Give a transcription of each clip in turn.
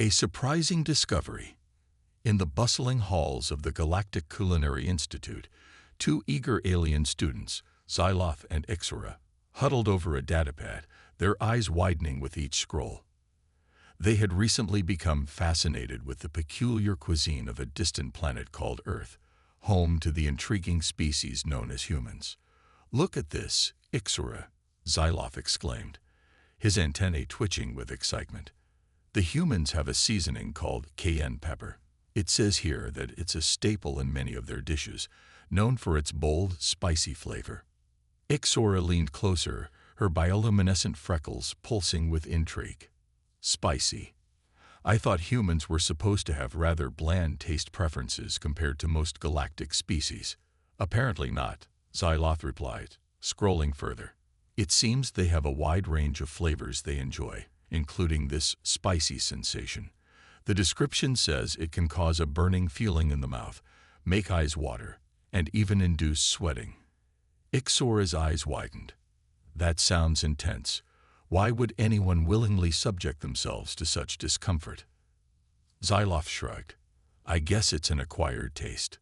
A surprising discovery. In the bustling halls of the Galactic Culinary Institute, two eager alien students, Xyloth and Ixora, huddled over a datapad, their eyes widening with each scroll. They had recently become fascinated with the peculiar cuisine of a distant planet called Earth, home to the intriguing species known as humans. "Look at this, Ixora," Xyloth exclaimed, his antennae twitching with excitement. "The humans have a seasoning called cayenne pepper. It says here that it's a staple in many of their dishes, known for its bold, spicy flavor." Ixora leaned closer, her bioluminescent freckles pulsing with intrigue. "Spicy. I thought humans were supposed to have rather bland taste preferences compared to most galactic species." "Apparently not," Xyloth replied, scrolling further. "It seems they have a wide range of flavors they enjoy, including this spicy sensation. The description says it can cause a burning feeling in the mouth, make eyes water, and even induce sweating." Ixora's eyes widened. "That sounds intense. Why would anyone willingly subject themselves to such discomfort?" Xyloth shrugged. "I guess it's an acquired taste.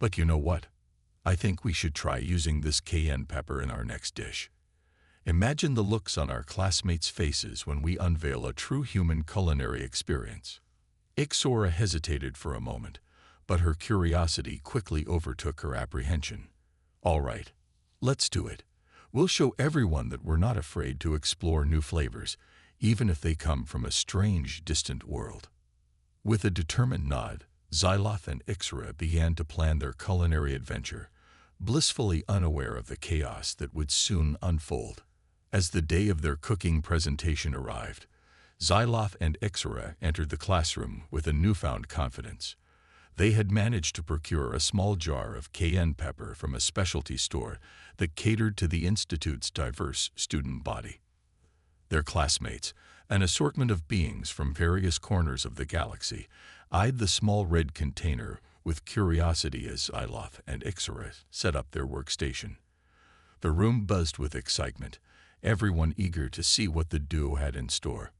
But you know what? I think we should try using this cayenne pepper in our next dish. Imagine the looks on our classmates' faces when we unveil a true human culinary experience." Ixora hesitated for a moment, but her curiosity quickly overtook her apprehension. "All right, let's do it. We'll show everyone that we're not afraid to explore new flavors, even if they come from a strange, distant world." With a determined nod, Xyloth and Ixora began to plan their culinary adventure, blissfully unaware of the chaos that would soon unfold. As the day of their cooking presentation arrived, Xyloth and Ixora entered the classroom with a newfound confidence. They had managed to procure a small jar of cayenne pepper from a specialty store that catered to the Institute's diverse student body. Their classmates, an assortment of beings from various corners of the galaxy, eyed the small red container with curiosity as Xyloth and Ixora set up their workstation. The room buzzed with excitement, everyone eager to see what the duo had in store.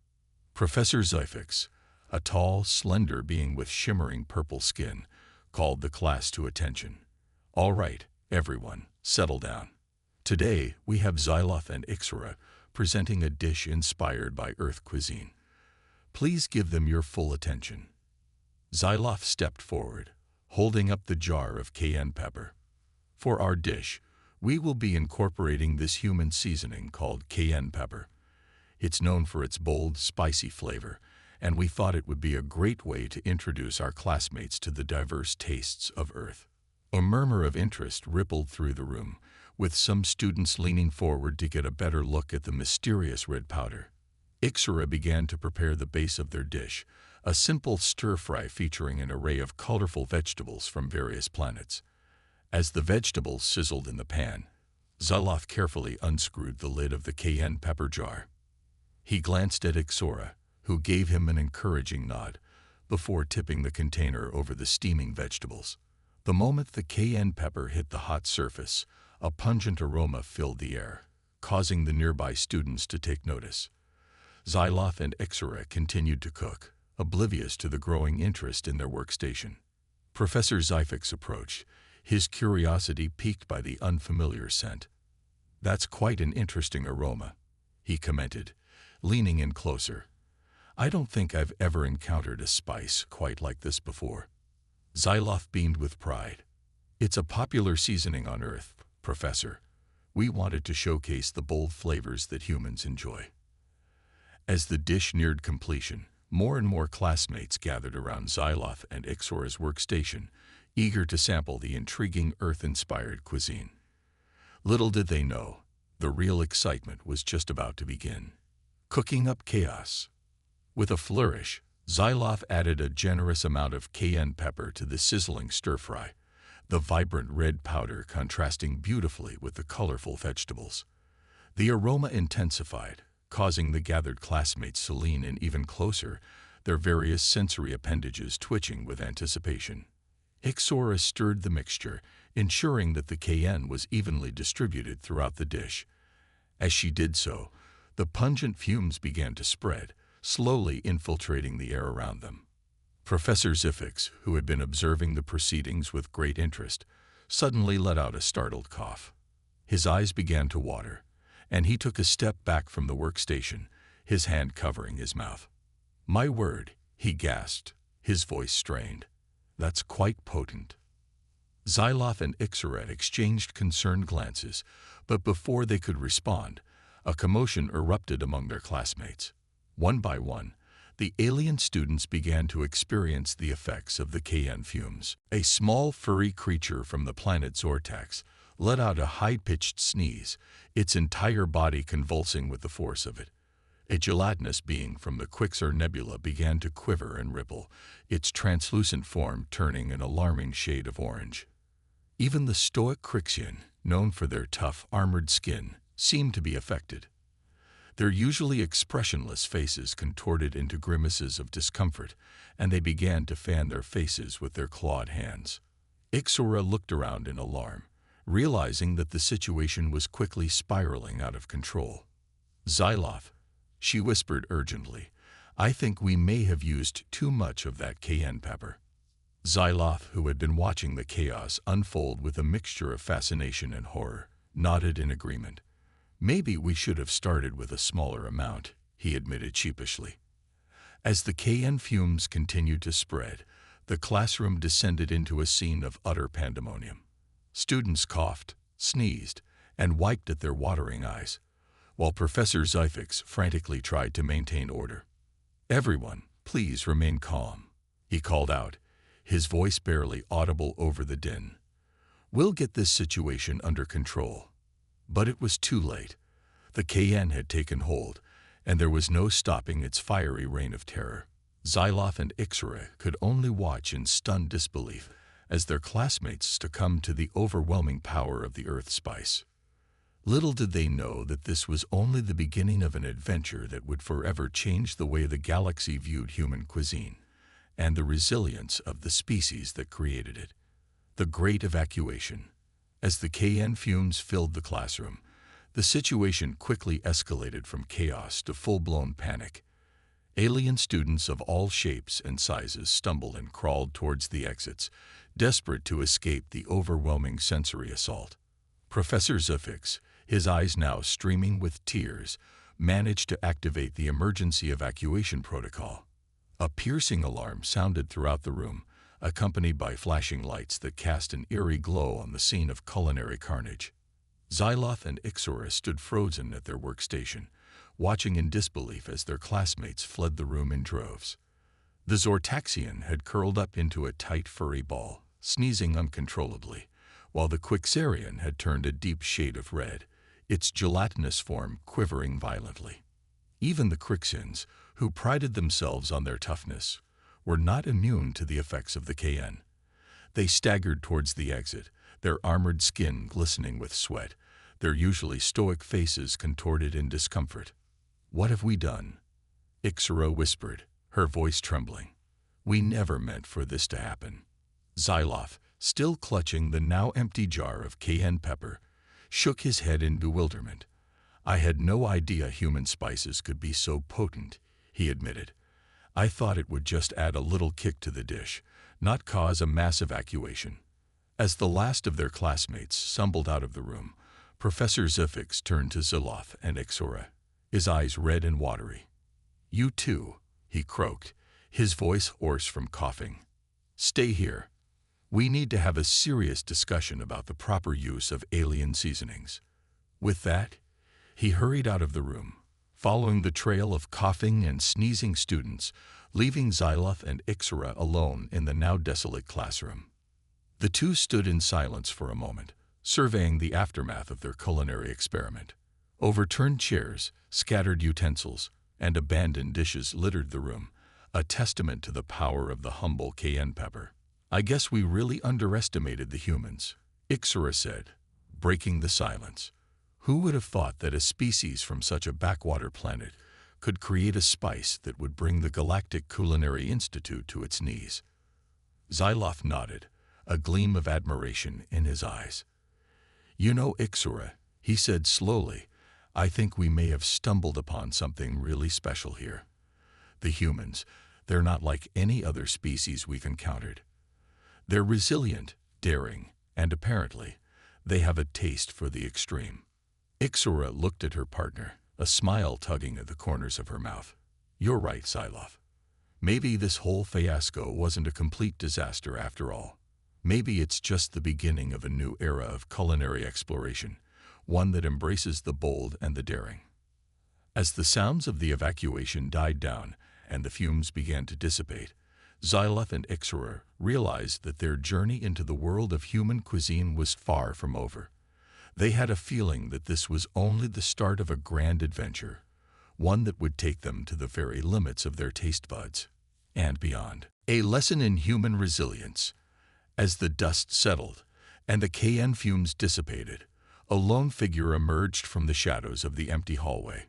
Professor Zyphix, a tall, slender being with shimmering purple skin, called the class to attention. "All right, everyone, settle down. Today, we have Xyloth and Ixora presenting a dish inspired by Earth cuisine. Please give them your full attention." Xyloth stepped forward, holding up the jar of cayenne pepper. "For our dish, we will be incorporating this human seasoning called cayenne pepper. It's known for its bold, spicy flavor, and we thought it would be a great way to introduce our classmates to the diverse tastes of Earth." A murmur of interest rippled through the room, with some students leaning forward to get a better look at the mysterious red powder. Ixora began to prepare the base of their dish, a simple stir-fry featuring an array of colorful vegetables from various planets. As the vegetables sizzled in the pan, Xyloth carefully unscrewed the lid of the cayenne pepper jar. He glanced at Ixora, who gave him an encouraging nod, before tipping the container over the steaming vegetables. The moment the cayenne pepper hit the hot surface, a pungent aroma filled the air, causing the nearby students to take notice. Xyloth and Ixora continued to cook, oblivious to the growing interest in their workstation. Professor Zyphix approached, his curiosity piqued by the unfamiliar scent. "That's quite an interesting aroma," he commented, leaning in closer. "I don't think I've ever encountered a spice quite like this before." Xyloth beamed with pride. "It's a popular seasoning on Earth, Professor. We wanted to showcase the bold flavors that humans enjoy." As the dish neared completion, more and more classmates gathered around Xyloth and Ixora's workstation, eager to sample the intriguing Earth-inspired cuisine. Little did they know, the real excitement was just about to begin. Cooking up chaos. With a flourish, Xyloth added a generous amount of cayenne pepper to the sizzling stir-fry, the vibrant red powder contrasting beautifully with the colorful vegetables. The aroma intensified, causing the gathered classmates to lean in even closer, their various sensory appendages twitching with anticipation. Ixora stirred the mixture, ensuring that the cayenne was evenly distributed throughout the dish. As she did so, the pungent fumes began to spread, slowly infiltrating the air around them. Professor Ziffix, who had been observing the proceedings with great interest, suddenly let out a startled cough. His eyes began to water, and he took a step back from the workstation, his hand covering his mouth. "My word," he gasped, his voice strained. "That's quite potent." Xyloth and Ixoret exchanged concerned glances, but before they could respond, a commotion erupted among their classmates. One by one, the alien students began to experience the effects of the KN fumes. A small furry creature from the planet Zortax let out a high-pitched sneeze, its entire body convulsing with the force of it. A gelatinous being from the Quixar Nebula began to quiver and ripple, its translucent form turning an alarming shade of orange. Even the stoic Crixien, known for their tough, armored skin, seemed to be affected. Their usually expressionless faces contorted into grimaces of discomfort, and they began to fan their faces with their clawed hands. Ixora looked around in alarm, realizing that the situation was quickly spiraling out of control. "Xyloth," she whispered urgently, "I think we may have used too much of that cayenne pepper." Xyloth, who had been watching the chaos unfold with a mixture of fascination and horror, nodded in agreement. "Maybe we should have started with a smaller amount," he admitted sheepishly. As the cayenne fumes continued to spread, the classroom descended into a scene of utter pandemonium. Students coughed, sneezed, and wiped at their watering eyes, while Professor Zyphix frantically tried to maintain order. "Everyone, please remain calm," he called out, his voice barely audible over the din. "We'll get this situation under control." But it was too late. The cayenne had taken hold, and there was no stopping its fiery reign of terror. Xyloth and Ixora could only watch in stunned disbelief as their classmates succumbed to the overwhelming power of the earth spice. Little did they know that this was only the beginning of an adventure that would forever change the way the galaxy viewed human cuisine, and the resilience of the species that created it. The Great Evacuation. As the cayenne fumes filled the classroom, the situation quickly escalated from chaos to full-blown panic. Alien students of all shapes and sizes stumbled and crawled towards the exits, desperate to escape the overwhelming sensory assault. Professor Zyphix, his eyes now streaming with tears, managed to activate the emergency evacuation protocol. A piercing alarm sounded throughout the room, accompanied by flashing lights that cast an eerie glow on the scene of culinary carnage. Xyloth and Ixora stood frozen at their workstation, watching in disbelief as their classmates fled the room in droves. The Zortaxian had curled up into a tight furry ball, sneezing uncontrollably, while the Quixarian had turned a deep shade of red, its gelatinous form quivering violently. Even the Crixians, who prided themselves on their toughness, were not immune to the effects of the cayenne. They staggered towards the exit, their armored skin glistening with sweat, their usually stoic faces contorted in discomfort. "What have we done?" Ixora whispered, her voice trembling. "We never meant for this to happen." Xyloth, still clutching the now empty jar of cayenne pepper, shook his head in bewilderment. "I had no idea human spices could be so potent," he admitted. "I thought it would just add a little kick to the dish, not cause a mass evacuation." As the last of their classmates stumbled out of the room, Professor Zyphix turned to Xyloth and Ixora, his eyes red and watery. "You too," he croaked, his voice hoarse from coughing. "Stay here. We need to have a serious discussion about the proper use of alien seasonings." With that, he hurried out of the room, following the trail of coughing and sneezing students, leaving Xyloth and Ixora alone in the now desolate classroom. The two stood in silence for a moment, surveying the aftermath of their culinary experiment. Overturned chairs, scattered utensils, and abandoned dishes littered the room, a testament to the power of the humble cayenne pepper. "I guess we really underestimated the humans," Ixora said, breaking the silence. "Who would have thought that a species from such a backwater planet could create a spice that would bring the Galactic Culinary Institute to its knees?" Xyloth nodded, a gleam of admiration in his eyes. "You know, Ixora," he said slowly, "I think we may have stumbled upon something really special here. The humans, they're not like any other species we've encountered. They're resilient, daring, and apparently, they have a taste for the extreme. Ixora looked at her partner, a smile tugging at the corners of her mouth. You're right, Xylof. Maybe this whole fiasco wasn't a complete disaster after all. Maybe it's just the beginning of a new era of culinary exploration, one that embraces the bold and the daring. As the sounds of the evacuation died down and the fumes began to dissipate, Xylof and Ixora realized that their journey into the world of human cuisine was far from over. They had a feeling that this was only the start of a grand adventure, one that would take them to the very limits of their taste buds and beyond. A lesson in human resilience. As the dust settled and the cayenne fumes dissipated, a lone figure emerged from the shadows of the empty hallway.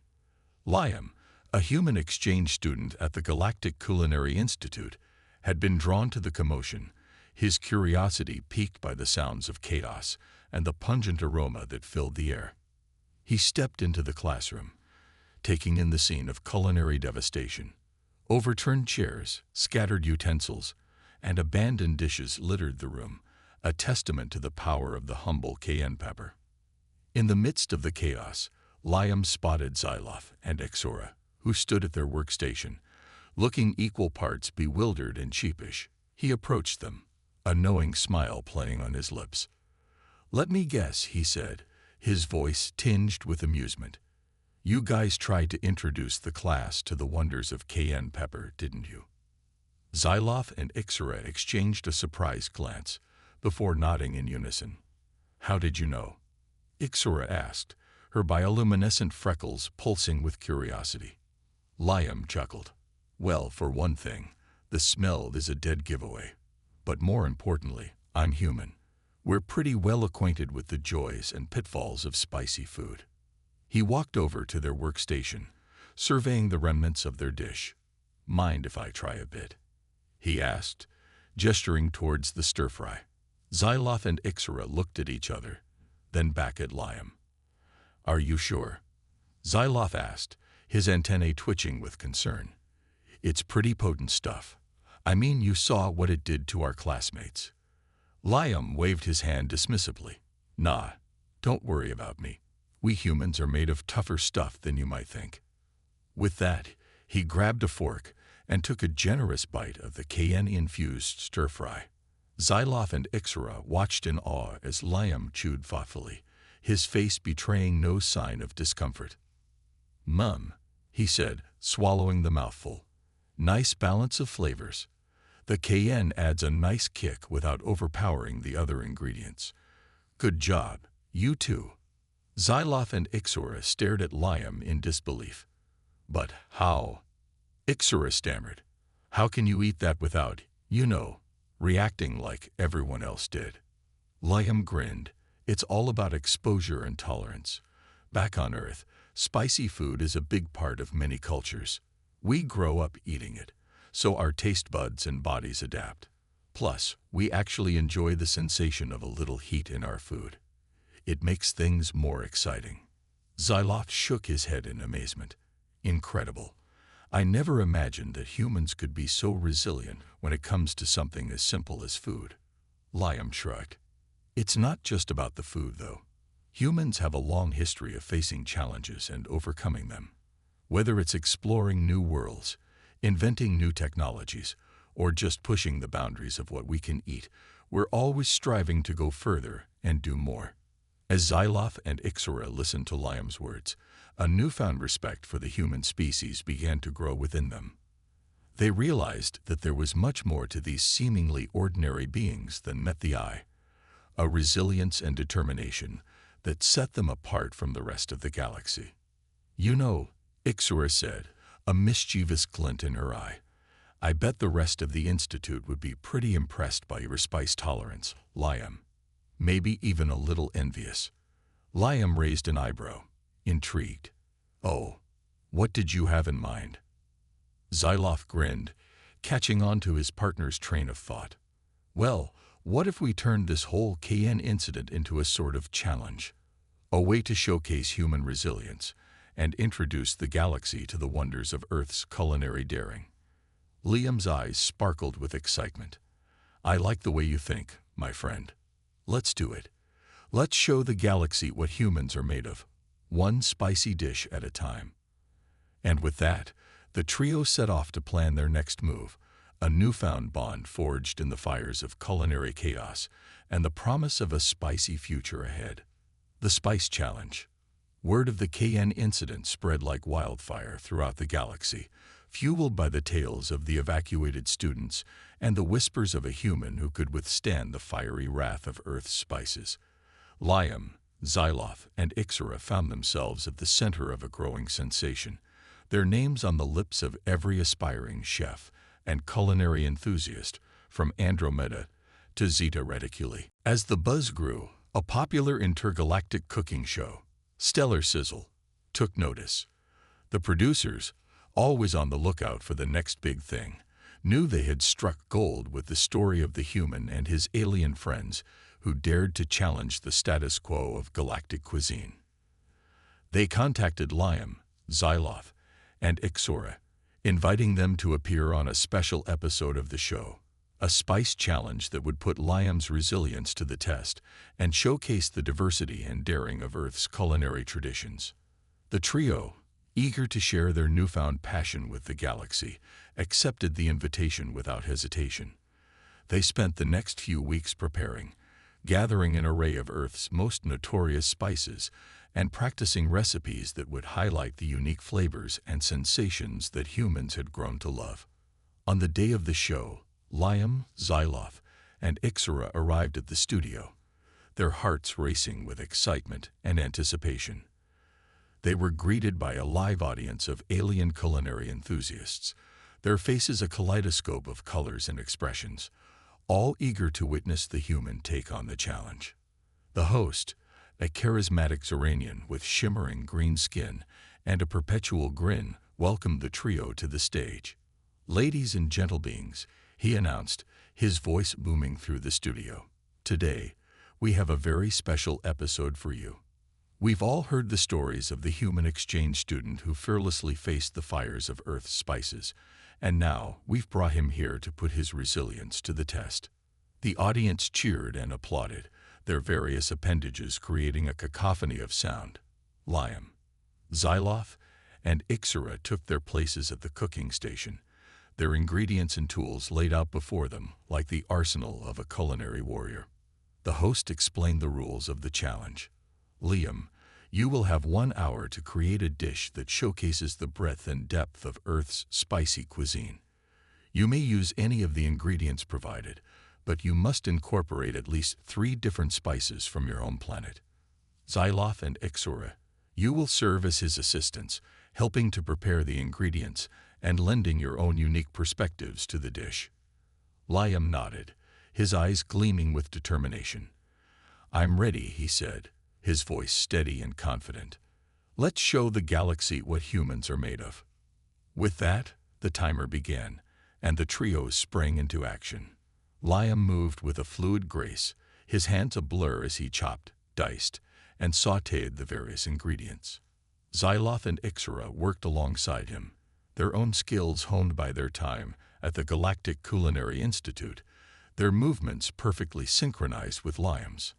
Liam, a human exchange student at the Galactic Culinary Institute, had been drawn to the commotion, his curiosity piqued by the sounds of chaos and the pungent aroma that filled the air. He stepped into the classroom, taking in the scene of culinary devastation. Overturned chairs, scattered utensils, and abandoned dishes littered the room, a testament to the power of the humble cayenne pepper. In the midst of the chaos, Liam spotted Xylof and Ixora, who stood at their workstation, looking equal parts bewildered and sheepish. He approached them, a knowing smile playing on his lips. "Let me guess," he said, his voice tinged with amusement. "You guys tried to introduce the class to the wonders of cayenne pepper, didn't you?" Xylof and Ixora exchanged a surprised glance before nodding in unison. "How did you know?" Ixora asked, her bioluminescent freckles pulsing with curiosity. Liam chuckled. "Well, for one thing, the smell is a dead giveaway. But more importantly, I'm human. We're pretty well acquainted with the joys and pitfalls of spicy food." He walked over to their workstation, surveying the remnants of their dish. "Mind if I try a bit?" he asked, gesturing towards the stir-fry. Xylof and Ixora looked at each other, then back at Liam. "Are you sure?" Xylof asked, his antennae twitching with concern. "It's pretty potent stuff. I mean, you saw what it did to our classmates." Liam waved his hand dismissively. "Nah, don't worry about me. We humans are made of tougher stuff than you might think." With that, he grabbed a fork and took a generous bite of the cayenne-infused stir-fry. Xylof and Ixora watched in awe as Liam chewed thoughtfully, his face betraying no sign of discomfort. "Mum," he said, swallowing the mouthful. "Nice balance of flavors. The cayenne adds a nice kick without overpowering the other ingredients. Good job, you too." Xylof and Ixora stared at Liam in disbelief. "But how?" Ixora stammered. "How can you eat that without, reacting like everyone else did?" Liam grinned. "It's all about exposure and tolerance. Back on Earth, spicy food is a big part of many cultures. We grow up eating it, so our taste buds and bodies adapt. Plus, we actually enjoy the sensation of a little heat in our food. It makes things more exciting." Xylof shook his head in amazement. "Incredible. I never imagined that humans could be so resilient when it comes to something as simple as food." Liam shrugged. "It's not just about the food, though. Humans have a long history of facing challenges and overcoming them. Whether it's exploring new worlds, inventing new technologies, or just pushing the boundaries of what we can eat, we're always striving to go further and do more." As Xylof and Ixora listened to Liam's words, a newfound respect for the human species began to grow within them. They realized that there was much more to these seemingly ordinary beings than met the eye, a resilience and determination that set them apart from the rest of the galaxy. Ixora said, a mischievous glint in her eye, "I bet the rest of the Institute would be pretty impressed by your spice tolerance, Liam. Maybe even a little envious." Liam raised an eyebrow, intrigued. "Oh, what did you have in mind?" Xylof grinned, catching on to his partner's train of thought. "Well, what if we turned this whole cayenne incident into a sort of challenge? A way to showcase human resilience and introduced the galaxy to the wonders of Earth's culinary daring. Liam's eyes sparkled with excitement. "I like the way you think, my friend. Let's do it. Let's show the galaxy what humans are made of, one spicy dish at a time." And with that, the trio set off to plan their next move, a newfound bond forged in the fires of culinary chaos and the promise of a spicy future ahead. The Spice Challenge. Word of the KN incident spread like wildfire throughout the galaxy, fueled by the tales of the evacuated students and the whispers of a human who could withstand the fiery wrath of Earth's spices. Liam, Xyloth, and Ixera found themselves at the center of a growing sensation, their names on the lips of every aspiring chef and culinary enthusiast, from Andromeda to Zeta Reticuli. As the buzz grew, a popular intergalactic cooking show, Stellar Sizzle, took notice. The producers, always on the lookout for the next big thing, knew they had struck gold with the story of the human and his alien friends who dared to challenge the status quo of galactic cuisine. They contacted Liam, Xyloth, and Ixora, inviting them to appear on a special episode of the show, a spice challenge that would put Liam's resilience to the test and showcase the diversity and daring of Earth's culinary traditions. The trio, eager to share their newfound passion with the galaxy, accepted the invitation without hesitation. They spent the next few weeks preparing, gathering an array of Earth's most notorious spices and practicing recipes that would highlight the unique flavors and sensations that humans had grown to love. On the day of the show, Liam, Xyloth, and Ixera arrived at the studio, their hearts racing with excitement and anticipation. They were greeted by a live audience of alien culinary enthusiasts, their faces a kaleidoscope of colors and expressions, all eager to witness the human take on the challenge. The host, a charismatic Xeranian with shimmering green skin and a perpetual grin, welcomed the trio to the stage. "Ladies and gentle beings," he announced, his voice booming through the studio. "Today, we have a very special episode for you. We've all heard the stories of the human exchange student who fearlessly faced the fires of Earth's spices, and now we've brought him here to put his resilience to the test." The audience cheered and applauded, their various appendages creating a cacophony of sound. Liam, Xyloth, and Ixera took their places at the cooking station, their ingredients and tools laid out before them like the arsenal of a culinary warrior. The host explained the rules of the challenge. "Liam, you will have 1 hour to create a dish that showcases the breadth and depth of Earth's spicy cuisine. You may use any of the ingredients provided, but you must incorporate at least 3 different spices from your own planet." Xyloth and Ixera, you will serve as his assistants, helping to prepare the ingredients and lending your own unique perspectives to the dish. Liam nodded, his eyes gleaming with determination. "I'm ready," he said, his voice steady and confident. "Let's show the galaxy what humans are made of." With that, the timer began, and the trio sprang into action. Liam moved with a fluid grace, his hands a blur as he chopped, diced, and sautéed the various ingredients. Xyloth and Ixera worked alongside him, their own skills honed by their time at the Galactic Culinary Institute, their movements perfectly synchronized with Liam's.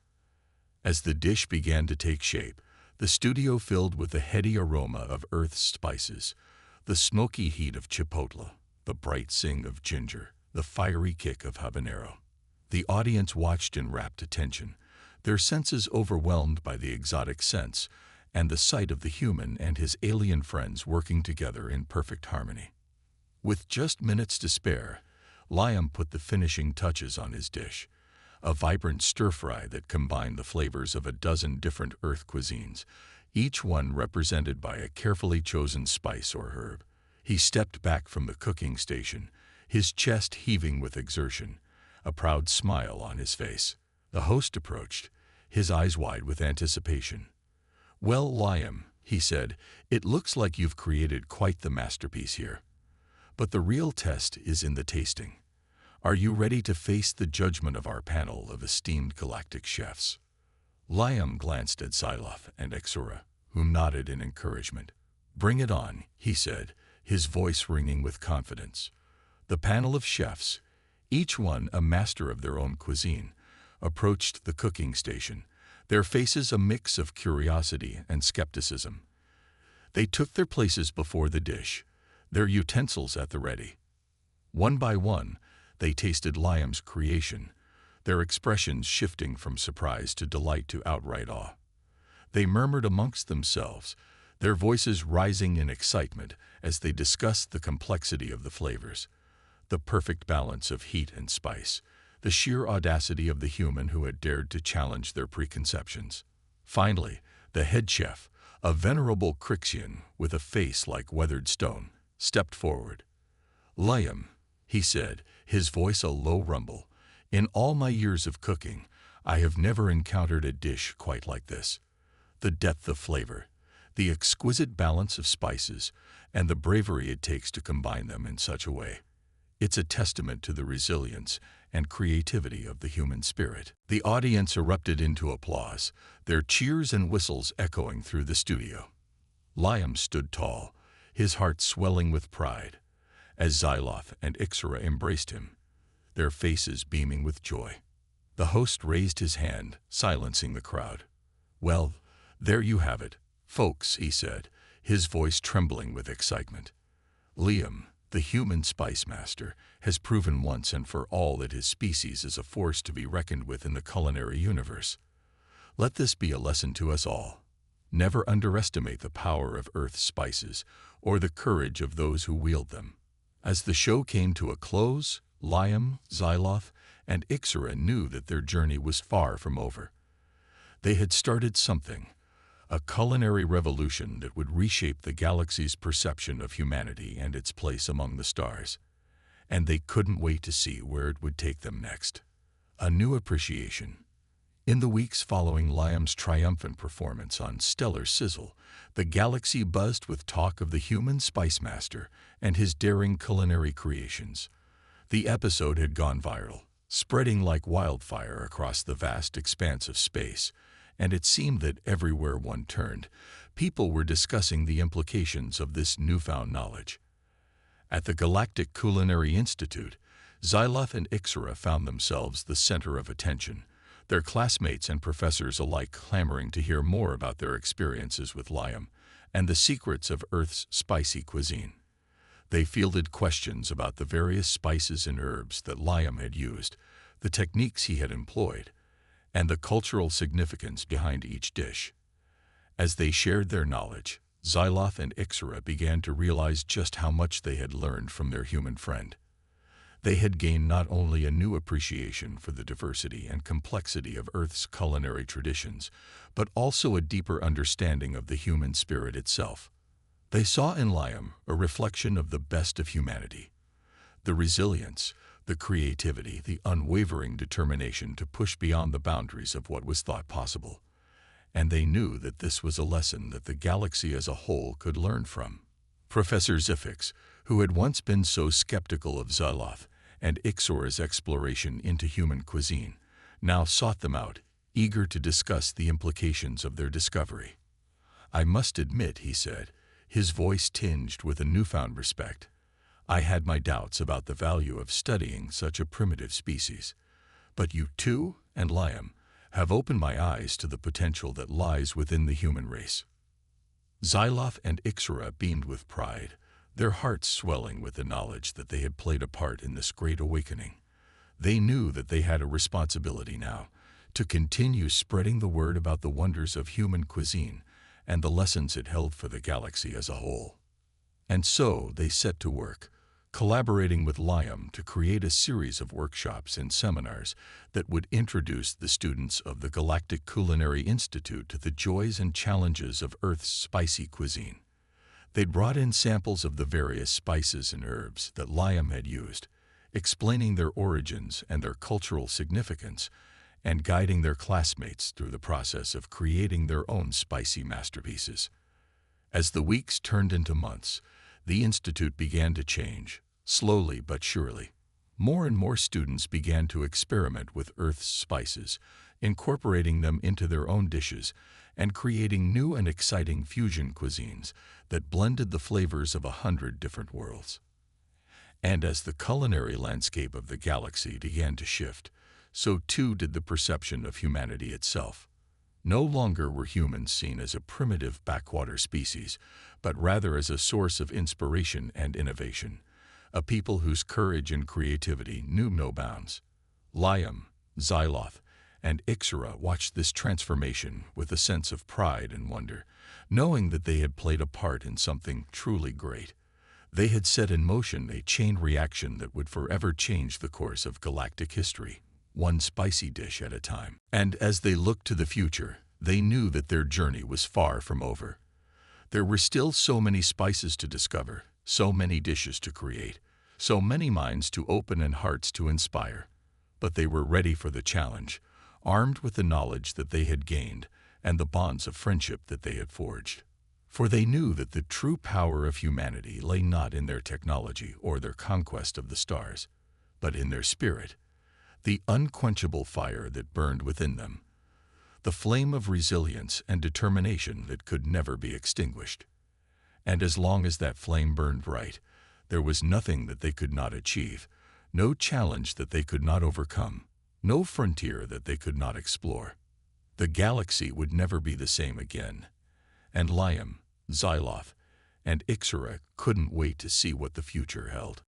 As the dish began to take shape, the studio filled with the heady aroma of Earth's spices, the smoky heat of chipotle, the bright zing of ginger, the fiery kick of habanero. The audience watched in rapt attention, their senses overwhelmed by the exotic scents and the sight of the human and his alien friends working together in perfect harmony. With just minutes to spare, Liam put the finishing touches on his dish, a vibrant stir-fry that combined the flavors of a dozen different Earth cuisines, each one represented by a carefully chosen spice or herb. He stepped back from the cooking station, his chest heaving with exertion, a proud smile on his face. The host approached, his eyes wide with anticipation. "Well, Liam," he said, "it looks like you've created quite the masterpiece here. But the real test is in the tasting. Are you ready to face the judgment of our panel of esteemed galactic chefs?" Liam glanced at Xyloth and Ixera, who nodded in encouragement. "Bring it on," he said, his voice ringing with confidence. The panel of chefs, each one a master of their own cuisine, approached the cooking station, their faces a mix of curiosity and skepticism. They took their places before the dish, their utensils at the ready. One by one, they tasted Liam's creation, their expressions shifting from surprise to delight to outright awe. They murmured amongst themselves, their voices rising in excitement as they discussed the complexity of the flavors, the perfect balance of heat and spice, the sheer audacity of the human who had dared to challenge their preconceptions. Finally, the head chef, a venerable Crixian with a face like weathered stone, stepped forward. "Liam," he said, his voice a low rumble, "in all my years of cooking, I have never encountered a dish quite like this. The depth of flavor, the exquisite balance of spices, and the bravery it takes to combine them in such a way. It's a testament to the resilience and creativity of the human spirit." The audience erupted into applause, their cheers and whistles echoing through the studio. Liam stood tall, his heart swelling with pride, as Xyloth and Ixera embraced him, their faces beaming with joy. The host raised his hand, silencing the crowd. "Well, there you have it, folks," he said, his voice trembling with excitement. "Liam, the human spice master, has proven once and for all that his species is a force to be reckoned with in the culinary universe. Let this be a lesson to us all. Never underestimate the power of Earth's spices or the courage of those who wield them." As the show came to a close, Liam, Xyloth, and Ixera knew that their journey was far from over. They had started something, a culinary revolution that would reshape the galaxy's perception of humanity and its place among the stars. And they couldn't wait to see where it would take them next. A new appreciation. In the weeks following Liam's triumphant performance on Stellar Sizzle, the galaxy buzzed with talk of the human spice master and his daring culinary creations. The episode had gone viral, spreading like wildfire across the vast expanse of space, and it seemed that everywhere one turned, people were discussing the implications of this newfound knowledge. At the Galactic Culinary Institute, Xyloth and Ixera found themselves the center of attention, their classmates and professors alike clamoring to hear more about their experiences with Liam and the secrets of Earth's spicy cuisine. They fielded questions about the various spices and herbs that Liam had used, the techniques he had employed, and the cultural significance behind each dish. As they shared their knowledge, Xyloth and Ixera began to realize just how much they had learned from their human friend. They had gained not only a new appreciation for the diversity and complexity of Earth's culinary traditions, but also a deeper understanding of the human spirit itself. They saw in Liam a reflection of the best of humanity, the resilience, the creativity, the unwavering determination to push beyond the boundaries of what was thought possible. And they knew that this was a lesson that the galaxy as a whole could learn from. Professor Xifix, who had once been so skeptical of Xyloth and Ixera's exploration into human cuisine, now sought them out, eager to discuss the implications of their discovery. "I must admit," he said, his voice tinged with a newfound respect, "I had my doubts about the value of studying such a primitive species. But you too, and Liam, have opened my eyes to the potential that lies within the human race." Xyloth and Ixera beamed with pride, their hearts swelling with the knowledge that they had played a part in this great awakening. They knew that they had a responsibility now to continue spreading the word about the wonders of human cuisine and the lessons it held for the galaxy as a whole. And so they set to work, collaborating with Liam to create a series of workshops and seminars that would introduce the students of the Galactic Culinary Institute to the joys and challenges of Earth's spicy cuisine. They'd brought in samples of the various spices and herbs that Liam had used, explaining their origins and their cultural significance, and guiding their classmates through the process of creating their own spicy masterpieces. As the weeks turned into months, the Institute began to change, slowly but surely. More and more students began to experiment with Earth's spices, incorporating them into their own dishes and creating new and exciting fusion cuisines that blended the flavors of 100 different worlds. And as the culinary landscape of the galaxy began to shift, so too did the perception of humanity itself. No longer were humans seen as a primitive backwater species, but rather as a source of inspiration and innovation, a people whose courage and creativity knew no bounds. Liam, Xyloth, and Ixera watched this transformation with a sense of pride and wonder, knowing that they had played a part in something truly great. They had set in motion a chain reaction that would forever change the course of galactic history, one spicy dish at a time. And as they looked to the future, they knew that their journey was far from over. There were still so many spices to discover, so many dishes to create, so many minds to open and hearts to inspire. But they were ready for the challenge, armed with the knowledge that they had gained and the bonds of friendship that they had forged. For they knew that the true power of humanity lay not in their technology or their conquest of the stars, but in their spirit, the unquenchable fire that burned within them, the flame of resilience and determination that could never be extinguished. And as long as that flame burned bright, there was nothing that they could not achieve, no challenge that they could not overcome, no frontier that they could not explore. The galaxy would never be the same again. And Liam, Xyloth, and Ixera couldn't wait to see what the future held.